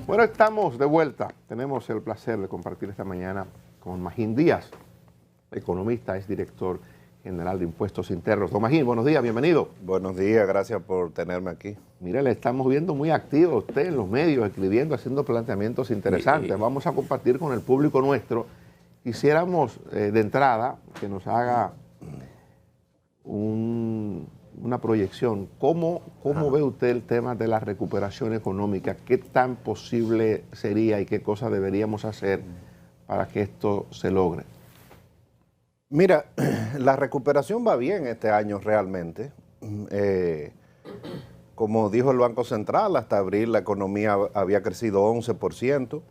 Bueno, estamos de vuelta. Tenemos el placer de compartir esta mañana con Magín Díaz, economista, es director general de Impuestos Internos. Don Magín, buenos días, bienvenido. Buenos días, gracias por tenerme aquí. Mire, le estamos viendo muy activo a usted en los medios, escribiendo, haciendo planteamientos interesantes. Vamos a compartir con el público nuestro. Quisiéramos de entrada que nos haga una proyección. ¿Cómo ve usted el tema de la recuperación económica? ¿Qué tan posible sería y qué cosas deberíamos hacer para que esto se logre? Mira, la recuperación va bien este año realmente. Como dijo el Banco Central, hasta abril la economía había crecido 11%.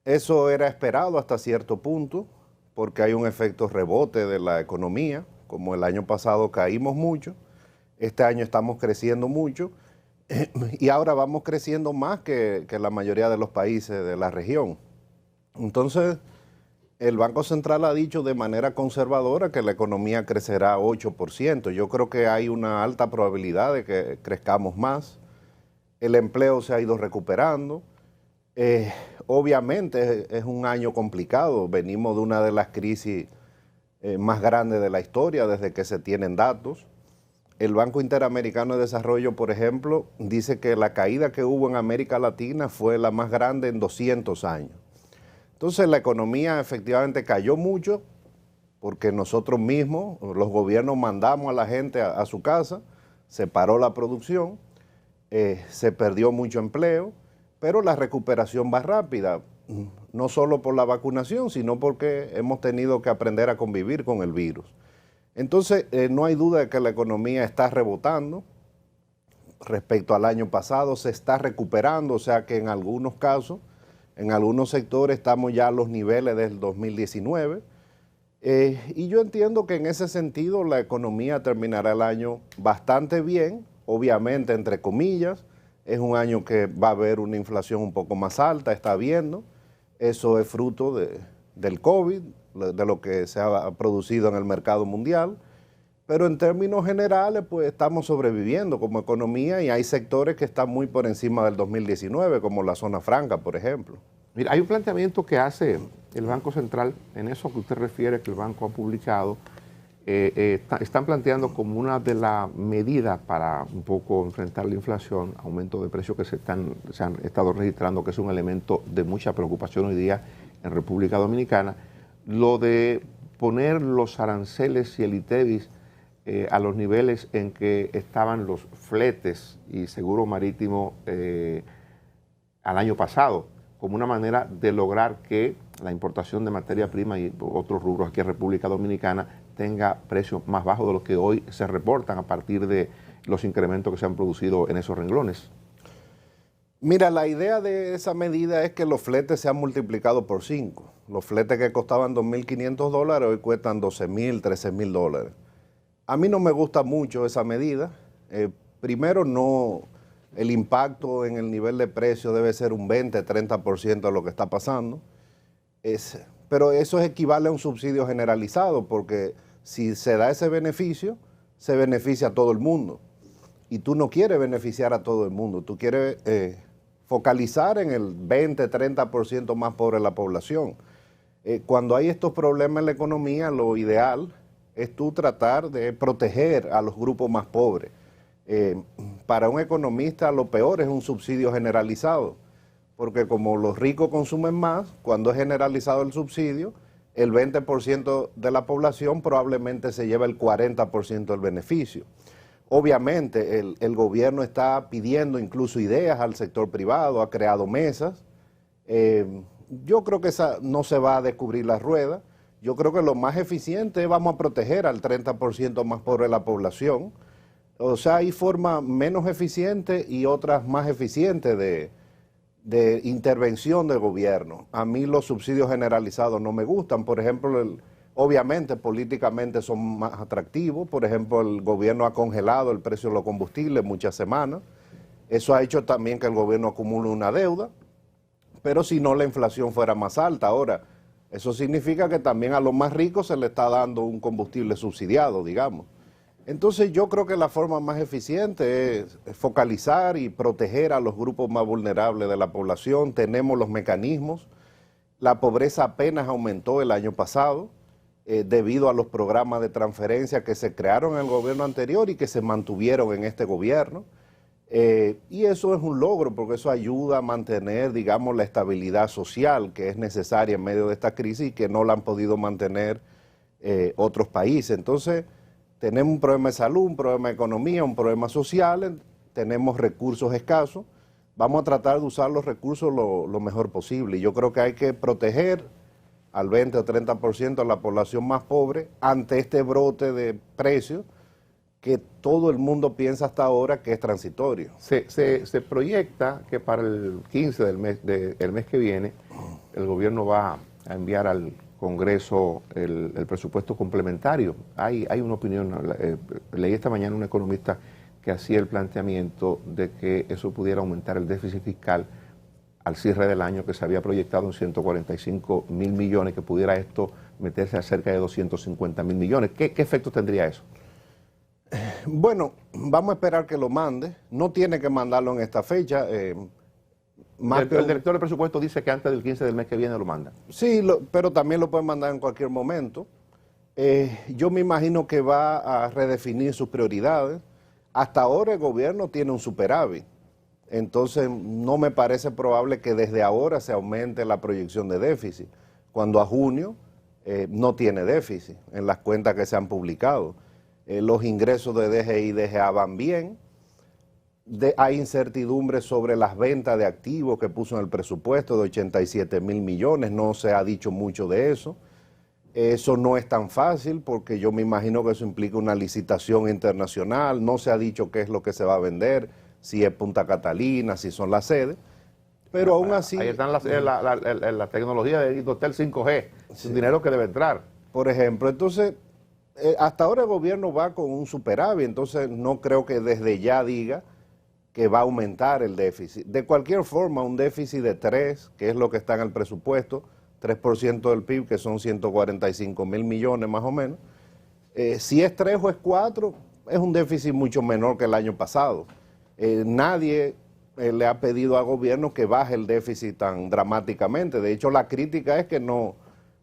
Eso era esperado hasta cierto punto, porque hay un efecto rebote de la economía. Como el año pasado caímos mucho, este año estamos creciendo mucho y ahora vamos creciendo más que la mayoría de los países de la región. Entonces, el Banco Central ha dicho de manera conservadora que la economía crecerá 8%. Yo creo que hay una alta probabilidad de que crezcamos más. El empleo se ha ido recuperando. Obviamente es un año complicado. Venimos de una de las crisis más grandes de la historia desde que se tienen datos. El Banco Interamericano de Desarrollo, por ejemplo, dice que la caída que hubo en América Latina fue la más grande en 200 años. Entonces la economía efectivamente cayó mucho porque nosotros mismos, los gobiernos, mandamos a la gente a su casa, se paró la producción, se perdió mucho empleo, pero la recuperación va rápida, no solo por la vacunación, sino porque hemos tenido que aprender a convivir con el virus. Entonces, no hay duda de que la economía está rebotando respecto al año pasado, se está recuperando, o sea que en algunos casos, en algunos sectores estamos ya a los niveles del 2019. Y yo entiendo que en ese sentido la economía terminará el año bastante bien, obviamente entre comillas. Es un año que va a haber una inflación un poco más alta, está habiendo. Eso es fruto del COVID, de lo que se ha producido en el mercado mundial. Pero en términos generales, pues estamos sobreviviendo como economía y hay sectores que están muy por encima del 2019, como la zona franca, por ejemplo. Mira, hay un planteamiento que hace el Banco Central, en eso que usted refiere, que el banco ha publicado, están planteando como una de las medidas para un poco enfrentar la inflación, aumento de precios que se han estado registrando, que es un elemento de mucha preocupación hoy día en República Dominicana, lo de poner los aranceles y el ITEVIS a los niveles en que estaban los fletes y seguro marítimo al año pasado, como una manera de lograr que la importación de materia prima y otros rubros aquí en República Dominicana tenga precios más bajos de los que hoy se reportan a partir de los incrementos que se han producido en esos renglones. Mira, la idea de esa medida es que los fletes se han multiplicado por 5. Los fletes que costaban $2.500 hoy cuestan $12.000, $13.000. A mí no me gusta mucho esa medida. Primero, el impacto en el nivel de precio debe ser un 20-30% de lo que está pasando. Pero eso equivale a un subsidio generalizado, porque si se da ese beneficio, se beneficia a todo el mundo. Y tú no quieres beneficiar a todo el mundo, tú quieres focalizar en el 20-30% más pobre de la población. Cuando hay estos problemas en la economía, lo ideal es tú tratar de proteger a los grupos más pobres. Para un economista lo peor es un subsidio generalizado, porque como los ricos consumen más, cuando es generalizado el subsidio, el 20% de la población probablemente se lleva el 40% del beneficio. Obviamente el gobierno está pidiendo incluso ideas al sector privado, ha creado mesas. Yo creo que esa no se va a descubrir la rueda. Yo creo que lo más eficiente es vamos a proteger al 30% más pobre de la población. O sea, hay formas menos eficientes y otras más eficientes de intervención del gobierno. A mí los subsidios generalizados no me gustan. Por ejemplo, obviamente políticamente son más atractivos. Por ejemplo, el gobierno ha congelado el precio de los combustibles muchas semanas. Eso ha hecho también que el gobierno acumule una deuda. Pero si no, la inflación fuera más alta. Ahora, eso significa que también a los más ricos se le está dando un combustible subsidiado, digamos. Entonces yo creo que la forma más eficiente es focalizar y proteger a los grupos más vulnerables de la población. Tenemos los mecanismos. La pobreza apenas aumentó el año pasado debido a los programas de transferencia que se crearon en el gobierno anterior y que se mantuvieron en este gobierno. Y eso es un logro porque eso ayuda a mantener, digamos, la estabilidad social que es necesaria en medio de esta crisis y que no la han podido mantener otros países. Entonces, tenemos un problema de salud, un problema de economía, un problema social, tenemos recursos escasos. Vamos a tratar de usar los recursos lo mejor posible. Y yo creo que hay que proteger al 20 o 30% de la población más pobre ante este brote de precios que todo el mundo piensa hasta ahora que es transitorio. Se proyecta que para el 15 del mes que viene el gobierno va a enviar al Congreso el presupuesto complementario. Hay una opinión, leí esta mañana un economista que hacía el planteamiento de que eso pudiera aumentar el déficit fiscal al cierre del año, que se había proyectado en 145.000 millones, que pudiera esto meterse a cerca de 250.000 millones. ¿Qué efecto tendría eso? Bueno, vamos a esperar que lo mande. No tiene que mandarlo en esta fecha. El director del presupuesto dice que antes del 15 del mes que viene lo manda. Sí, pero también lo pueden mandar en cualquier momento. Yo me imagino que va a redefinir sus prioridades. Hasta ahora el gobierno tiene un superávit. Entonces no me parece probable que desde ahora se aumente la proyección de déficit, cuando a junio no tiene déficit en las cuentas que se han publicado. Los ingresos de DGI y DGA van bien. Hay incertidumbre sobre las ventas de activos que puso en el presupuesto de 87.000 millones, no se ha dicho mucho de eso. Eso no es tan fácil porque yo me imagino que eso implica una licitación internacional, no se ha dicho qué es lo que se va a vender, si es Punta Catalina, si son las sedes, pero aún así... Ahí están la tecnología de Indotel 5G, es un dinero que debe entrar. Por ejemplo, entonces, hasta ahora el gobierno va con un superávit, entonces no creo que desde ya diga que va a aumentar el déficit. De cualquier forma, un déficit de 3, que es lo que está en el presupuesto, 3% del PIB, que son 145.000 millones más o menos, si es 3 o es 4, es un déficit mucho menor que el año pasado. Nadie le ha pedido al gobierno que baje el déficit tan dramáticamente. De hecho, la crítica es que no...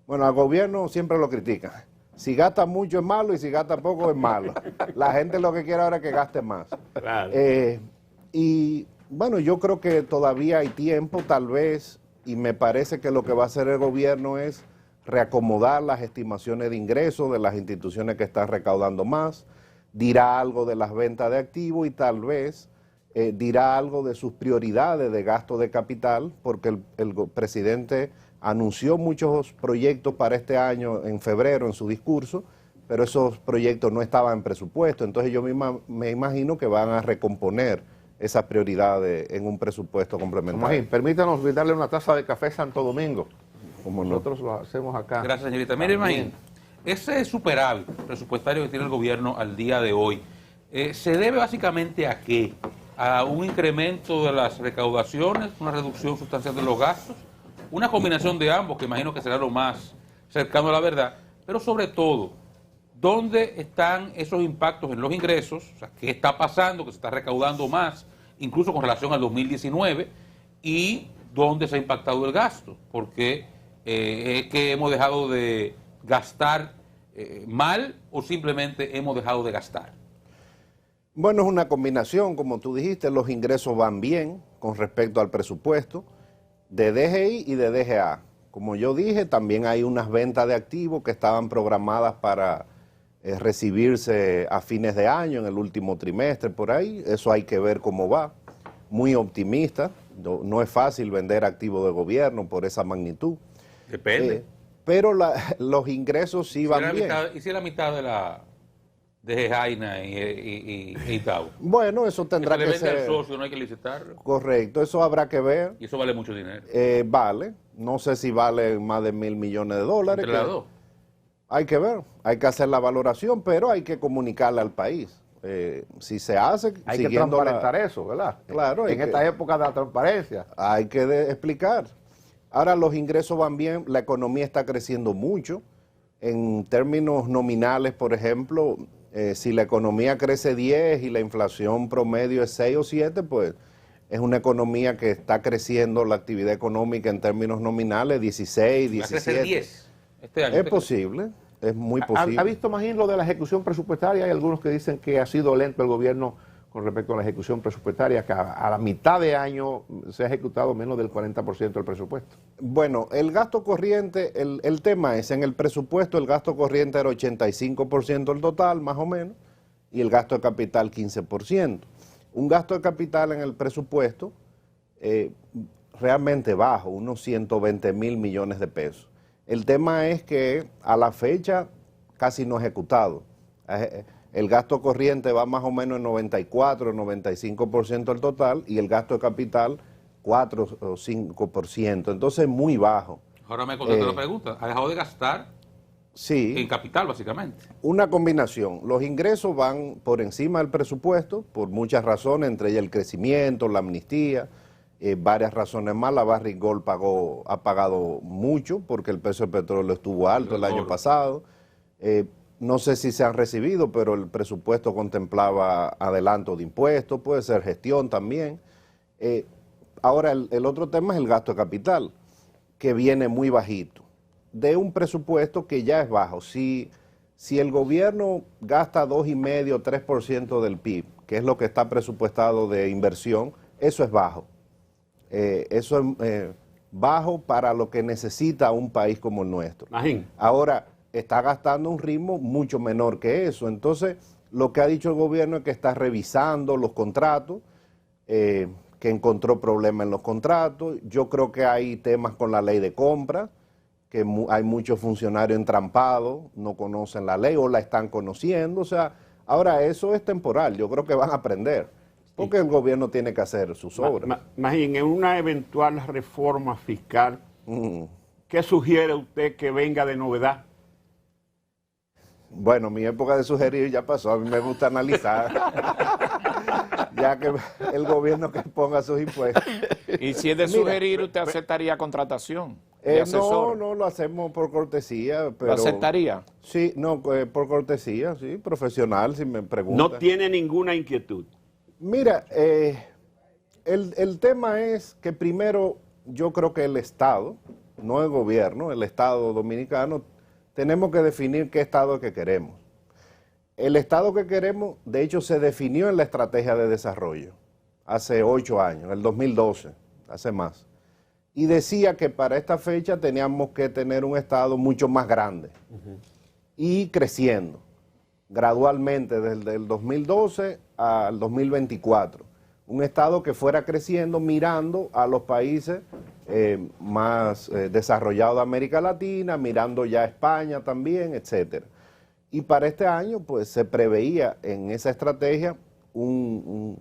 Bueno, al gobierno siempre lo critican. Si gasta mucho es malo y si gasta poco es malo. La gente lo que quiere ahora es que gaste más. Claro. Y bueno, yo creo que todavía hay tiempo, tal vez, y me parece que lo que va a hacer el gobierno es reacomodar las estimaciones de ingresos de las instituciones que están recaudando más, dirá algo de las ventas de activos y tal vez dirá algo de sus prioridades de gasto de capital, porque el presidente anunció muchos proyectos para este año en febrero en su discurso, pero esos proyectos no estaban en presupuesto, entonces yo me imagino que van a recomponer esas prioridades en un presupuesto complementario. Permítanos brindarle una taza de café Santo Domingo, como no? nosotros lo hacemos acá. Gracias, señorita. Mire, imagínate, ese superávit presupuestario que tiene el gobierno al día de hoy, ¿se debe básicamente a qué? ¿A un incremento de las recaudaciones, una reducción sustancial de los gastos? Una combinación de ambos, que imagino que será lo más cercano a la verdad, pero sobre todo, ¿dónde están esos impactos en los ingresos? O sea, ¿qué está pasando? Que se está recaudando más, incluso con relación al 2019, y dónde se ha impactado el gasto, porque es que hemos dejado de gastar mal o simplemente hemos dejado de gastar. Bueno, es una combinación, como tú dijiste, los ingresos van bien con respecto al presupuesto de DGI y de DGA. Como yo dije, también hay unas ventas de activos que estaban programadas para recibirse a fines de año, en el último trimestre, por ahí. Eso hay que ver cómo va. Muy optimista. No es fácil vender activos de gobierno por esa magnitud. Depende. Pero los ingresos sí van bien. ¿Y si es la mitad de la de Jaina y Itaú? Bueno, eso tendrá que ser... al socio, no hay que licitarlo. Correcto, eso habrá que ver. Y eso vale mucho dinero. Vale. No sé si vale más de $1.000 millones. Entre las dos. Hay que ver, hay que hacer la valoración, pero hay que comunicarle al país. Si se hace, hay que transparentar eso, ¿verdad? Claro. En esta época de la transparencia. Hay que explicar. Ahora los ingresos van bien, la economía está creciendo mucho. En términos nominales, por ejemplo, Si la economía crece 10 y la inflación promedio es 6 o 7, pues es una economía que está creciendo la actividad económica en términos nominales 16, 17. Va a crecer 10 este año. Es posible, es muy posible. ¿Ha visto, Magín, lo de la ejecución presupuestaria? Hay algunos que dicen que ha sido lento el gobierno con respecto a la ejecución presupuestaria, que a la mitad de año se ha ejecutado menos del 40% del presupuesto. Bueno, el gasto corriente, el tema es, en el presupuesto el gasto corriente era 85% del total, más o menos, y el gasto de capital 15%. Un gasto de capital en el presupuesto realmente bajo, unos 120,000 millones de pesos. El tema es que a la fecha casi no ejecutado. El gasto corriente va más o menos en 94, 95% del total y el gasto de capital 4 o 5%. Entonces muy bajo. Ahora me contesta la pregunta. ¿Ha dejado de gastar Sí. en capital, básicamente? Una combinación. Los ingresos van por encima del presupuesto por muchas razones, entre ellas el crecimiento, la amnistía, varias razones más. La Barrick Gold ha pagado mucho porque el precio del petróleo estuvo alto el año pasado. No sé si se han recibido, pero el presupuesto contemplaba adelanto de impuestos, puede ser gestión también. Ahora, el otro tema es el gasto de capital, que viene muy bajito, de un presupuesto que ya es bajo. Si el gobierno gasta 2,5 o 3% del PIB, que es lo que está presupuestado de inversión, eso es bajo. Eso es bajo para lo que necesita un país como el nuestro. Magín. Ahora, está gastando un ritmo mucho menor que eso. Entonces, lo que ha dicho el gobierno es que está revisando los contratos, que encontró problemas en los contratos. Yo creo que hay temas con la ley de compra, que hay muchos funcionarios entrampados, no conocen la ley o la están conociendo. O sea, ahora eso es temporal. Yo creo que van a aprender, porque el gobierno tiene que hacer sus obras. Magín, en una eventual reforma fiscal, ¿qué sugiere usted que venga de novedad? Bueno, mi época de sugerir ya pasó, a mí me gusta analizar, ya que el gobierno que ponga sus impuestos. Y si es de sugerir, ¿usted aceptaría contratación de asesor? No, lo hacemos por cortesía, pero... ¿Lo aceptaría? Sí, no, por cortesía, sí, profesional, si me pregunta. No tiene ninguna inquietud. Mira, el tema es que primero yo creo que el Estado, no el gobierno, el Estado dominicano, tenemos que definir qué Estado que queremos. El Estado que queremos, de hecho, se definió en la estrategia de desarrollo hace 8 años, en el 2012, hace más. Y decía que para esta fecha teníamos que tener un Estado mucho más grande y creciendo gradualmente desde el 2012 al 2024. Un Estado que fuera creciendo mirando a los países más desarrollados de América Latina, mirando ya a España también, etcétera. Y para este año, pues se preveía en esa estrategia un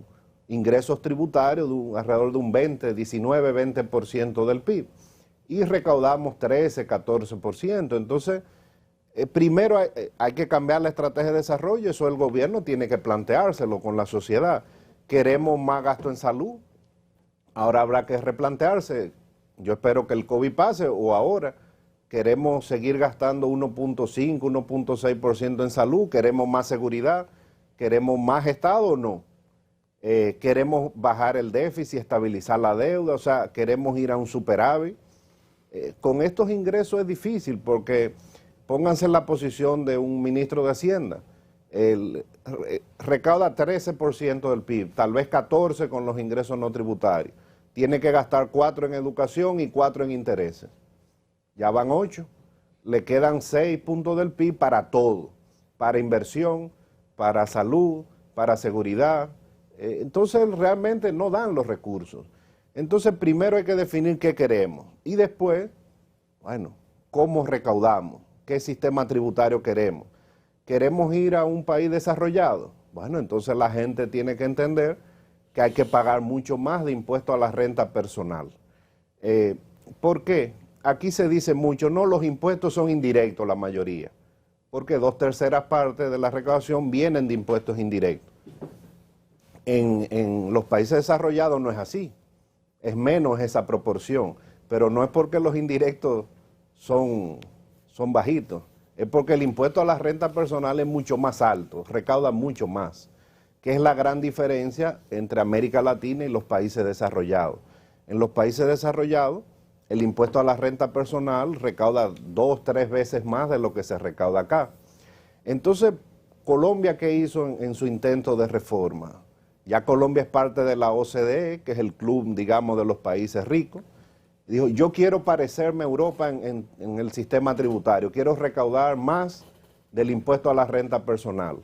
ingresos tributarios de alrededor de un 19-20% del PIB. Y recaudamos 13-14%. Entonces, primero hay que cambiar la estrategia de desarrollo, eso el gobierno tiene que planteárselo con la sociedad. Queremos más gasto en salud, ahora habrá que replantearse. Yo espero que el COVID pase o ahora. Queremos seguir gastando 1.5, 1.6% en salud, queremos más seguridad, queremos más Estado o no. Queremos bajar el déficit, estabilizar la deuda, o sea, queremos ir a un superávit. Con estos ingresos es difícil porque pónganse en la posición de un ministro de Hacienda. Recauda 13% del PIB, tal vez 14% con los ingresos no tributarios. Tiene que gastar 4 en educación y 4 en intereses. Ya van 8. Le quedan 6 puntos del PIB para todo, para inversión, para salud, para seguridad. Entonces realmente no dan los recursos. Entonces primero hay que definir qué queremos y después, bueno, cómo recaudamos, qué sistema tributario queremos. ¿Queremos ir a un país desarrollado? Bueno, entonces la gente tiene que entender que hay que pagar mucho más de impuestos a la renta personal. ¿Por qué? Aquí se dice mucho, no, los impuestos son indirectos la mayoría, porque 2/3 partes de la recaudación vienen de impuestos indirectos. En los países desarrollados no es así, es menos esa proporción, pero no es porque los indirectos son bajitos, es porque el impuesto a la renta personal es mucho más alto, recauda mucho más, que es la gran diferencia entre América Latina y los países desarrollados. En los países desarrollados, el impuesto a la renta personal recauda 2, 3 veces más de lo que se recauda acá. Entonces, Colombia, ¿qué hizo en su intento de reforma? Ya Colombia es parte de la OCDE, que es el club, digamos, de los países ricos. Dijo, yo quiero parecerme a Europa en el sistema tributario, quiero recaudar más del impuesto a la renta personal.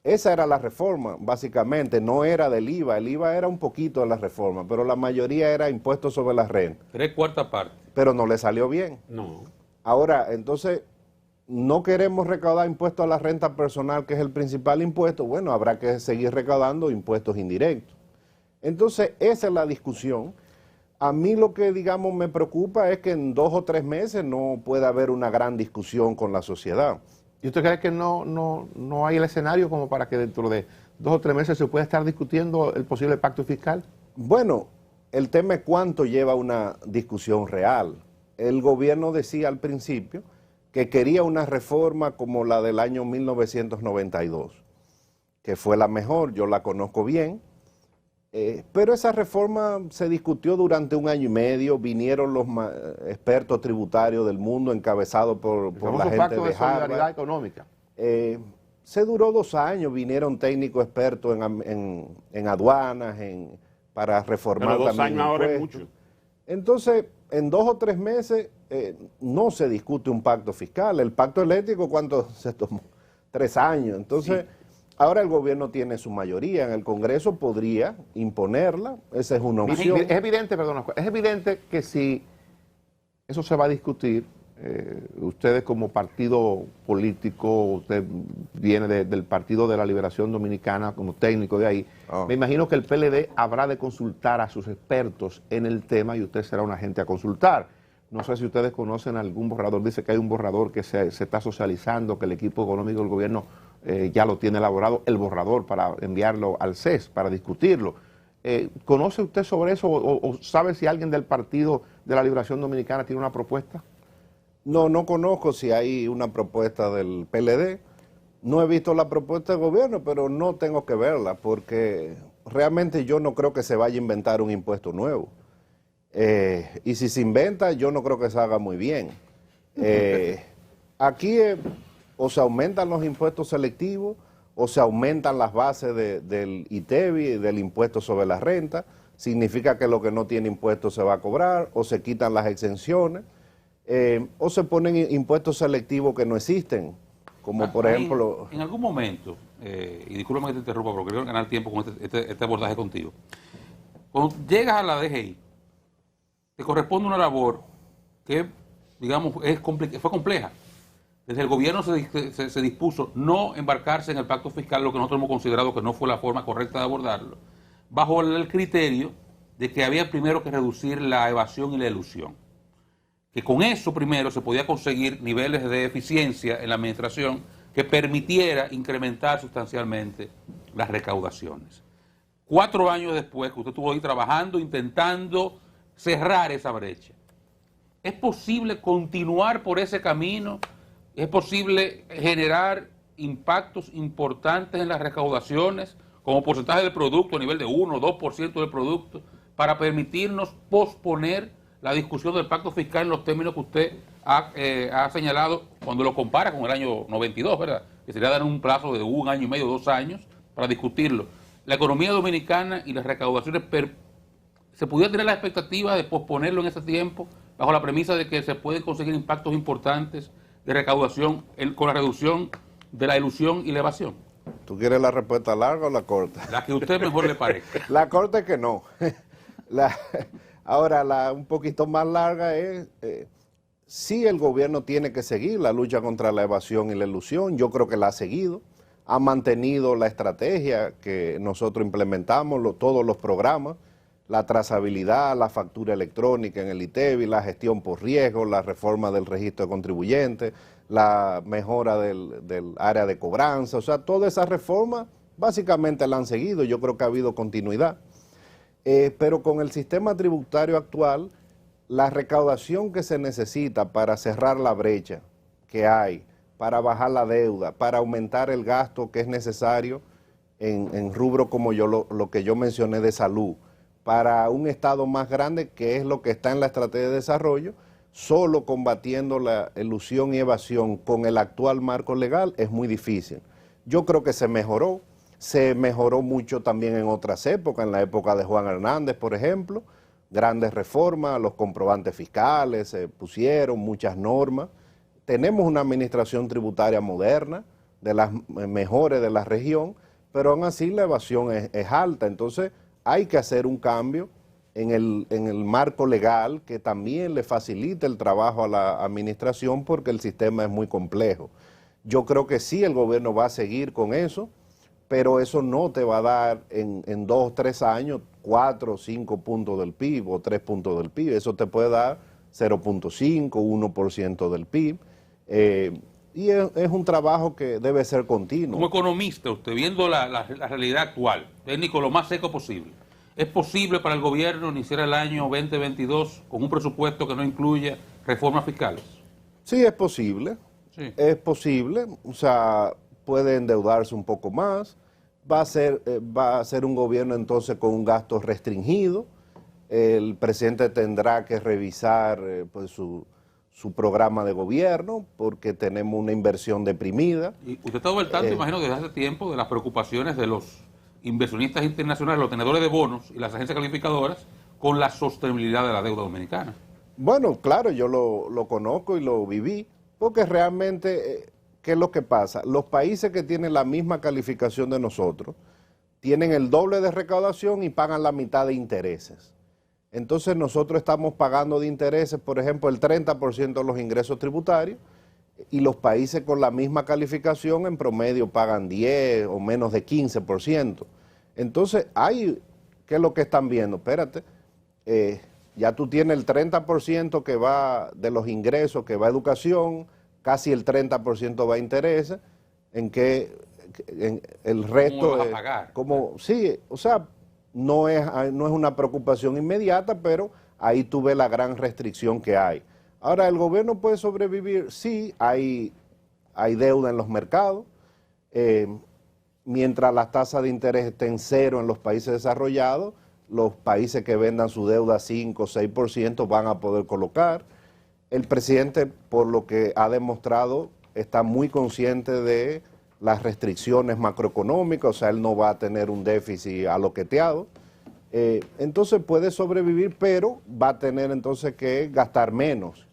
Esa era la reforma, básicamente, no era del IVA, el IVA era un poquito de la reforma, pero la mayoría era impuestos sobre la renta. 3/4 partes. Pero no le salió bien. No. Ahora, entonces, no queremos recaudar impuestos a la renta personal, que es el principal impuesto, bueno, habrá que seguir recaudando impuestos indirectos. Entonces, esa es la discusión. A mí lo que, digamos, me preocupa es que en 2 o 3 meses no pueda haber una gran discusión con la sociedad. ¿Y usted cree que no hay el escenario como para que dentro de 2 o 3 meses se pueda estar discutiendo el posible pacto fiscal? Bueno, el tema es cuánto lleva una discusión real. El gobierno decía al principio que quería una reforma como la del año 1992, que fue la mejor, yo la conozco bien, pero esa reforma se discutió durante 1 año y medio, vinieron los expertos tributarios del mundo encabezados por la gente pacto de de solidaridad Harvard. económica. Se duró 2 años, vinieron técnicos expertos en aduanas, para reformar Pero 2 también años ahora es impuestos. mucho. Entonces, en 2 o 3 meses no se discute un pacto fiscal. El pacto eléctrico, ¿cuánto se tomó? 3 años. Entonces, ahora el gobierno tiene su mayoría. En el Congreso podría imponerla. Esa es una opción. Es evidente, perdón, es evidente que si eso se va a discutir, ustedes como partido político, usted viene del Partido de la Liberación Dominicana como técnico de ahí, me imagino que el PLD habrá de consultar a sus expertos en el tema y usted será un agente a consultar. No sé si ustedes conocen algún borrador, dice que hay un borrador que se está socializando, que el equipo económico del gobierno ya lo tiene elaborado, el borrador para enviarlo al CES, para discutirlo. ¿Conoce usted sobre eso o sabe si alguien del Partido de la Liberación Dominicana tiene una propuesta? No conozco si hay una propuesta del PLD. No he visto la propuesta del gobierno, pero no tengo que verla, porque realmente yo no creo que se vaya a inventar un impuesto nuevo. Y si se inventa, yo no creo que se haga muy bien. Aquí o se aumentan los impuestos selectivos, o se aumentan las bases del ITEVI, del impuesto sobre la renta. Significa que lo que no tiene impuestos se va a cobrar, o se quitan las exenciones. O se ponen impuestos selectivos que no existen, como por ejemplo... En algún momento, y discúlpame que te interrumpa, porque quiero ganar tiempo con este abordaje contigo. Cuando llegas a la DGI, te corresponde una labor que, digamos, fue compleja. Desde el gobierno se dispuso no embarcarse en el pacto fiscal, lo que nosotros hemos considerado que no fue la forma correcta de abordarlo, bajo el criterio de que había primero que reducir la evasión y la elusión. Que con eso primero se podía conseguir niveles de eficiencia en la administración que permitiera incrementar sustancialmente las recaudaciones. 4 años después que usted estuvo ahí trabajando, intentando cerrar esa brecha, ¿es posible continuar por ese camino? ¿Es posible generar impactos importantes en las recaudaciones como porcentaje del producto a nivel de 1 o 2% del producto para permitirnos posponer la discusión del pacto fiscal en los términos que usted ha señalado cuando lo compara con el año 92, ¿verdad? Que sería dar un plazo de 1 año y medio, 2 años para discutirlo? La economía dominicana y las recaudaciones, ¿se pudiera tener la expectativa de posponerlo en ese tiempo bajo la premisa de que se pueden conseguir impactos importantes de recaudación con la reducción de la ilusión y la evasión? ¿Tú quieres la respuesta larga o la corta? La que a usted mejor le parezca. La corta es que no. Ahora, la un poquito más larga es, sí, el gobierno tiene que seguir la lucha contra la evasión y la ilusión. Yo creo que la ha seguido, ha mantenido la estrategia que nosotros implementamos, todos los programas, la trazabilidad, la factura electrónica en el ITEVI, la gestión por riesgo, la reforma del registro de contribuyentes, la mejora del área de cobranza. O sea, todas esas reformas básicamente la han seguido. Yo creo que ha habido continuidad. Pero con el sistema tributario actual, la recaudación que se necesita para cerrar la brecha que hay para bajar la deuda, para aumentar el gasto que es necesario en rubro como lo que yo mencioné de salud, para un Estado más grande, que es lo que está en la estrategia de desarrollo. Solo combatiendo la elusión y evasión con el actual marco legal es muy difícil. Yo creo que se mejoró mucho también en otras épocas, en la época de Juan Hernández, por ejemplo, grandes reformas, los comprobantes fiscales, se pusieron muchas normas. Tenemos una administración tributaria moderna, de las mejores de la región, pero aún así la evasión es alta. Entonces hay que hacer un cambio en el marco legal que también le facilite el trabajo a la administración, porque el sistema es muy complejo. Yo creo que sí, el gobierno va a seguir con eso, pero eso no te va a dar en 2 o 3 años 4 o 5 puntos del PIB o 3 puntos del PIB. Eso te puede dar 0.5, 1% del PIB. Y es un trabajo que debe ser continuo. Como economista, usted viendo la realidad actual, técnico lo más seco posible, ¿es posible para el gobierno iniciar el año 2022 con un presupuesto que no incluya reformas fiscales? Sí, es posible. Sí. Es posible. O sea, puede endeudarse un poco más. Va a ser un gobierno entonces con un gasto restringido. El presidente tendrá que revisar pues su programa de gobierno, porque tenemos una inversión deprimida. Y usted está al tanto, imagino, desde hace tiempo, de las preocupaciones de los inversionistas internacionales, los tenedores de bonos y las agencias calificadoras con la sostenibilidad de la deuda dominicana. Bueno, claro, yo lo conozco y lo viví, porque realmente, ¿qué es lo que pasa? Los países que tienen la misma calificación de nosotros tienen el doble de recaudación y pagan la mitad de intereses. Entonces nosotros estamos pagando de intereses, por ejemplo, el 30% de los ingresos tributarios, y los países con la misma calificación en promedio pagan 10 o menos de 15%. Entonces, ¿qué es lo que están viendo? Espérate, ya tú tienes el 30% que va de los ingresos, que va a educación, casi el 30% va a intereses, en el resto... ¿Cómo lo vas a pagar? Sí, o sea, no es una preocupación inmediata, pero ahí tú ves la gran restricción que hay. Ahora, ¿el gobierno puede sobrevivir? Sí, hay deuda en los mercados. Mientras las tasas de interés estén cero en los países desarrollados, los países que vendan su deuda a 5 o 6% van a poder colocar. El presidente, por lo que ha demostrado, está muy consciente de las restricciones macroeconómicas, o sea, él no va a tener un déficit aloqueteado. Entonces puede sobrevivir, pero va a tener entonces que gastar menos,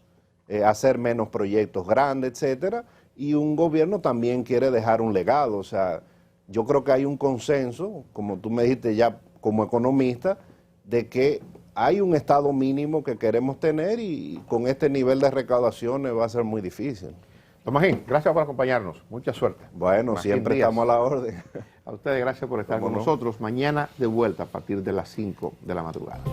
hacer menos proyectos grandes, etcétera, y un gobierno también quiere dejar un legado. O sea, yo creo que hay un consenso, como tú me dijiste ya como economista, de que hay un estado mínimo que queremos tener, y con este nivel de recaudaciones va a ser muy difícil. Don Magín, gracias por acompañarnos. Mucha suerte. Bueno, Magín siempre Díaz, estamos a la orden. A ustedes gracias por estar con nosotros. Mañana de vuelta a partir de las 5 de la madrugada.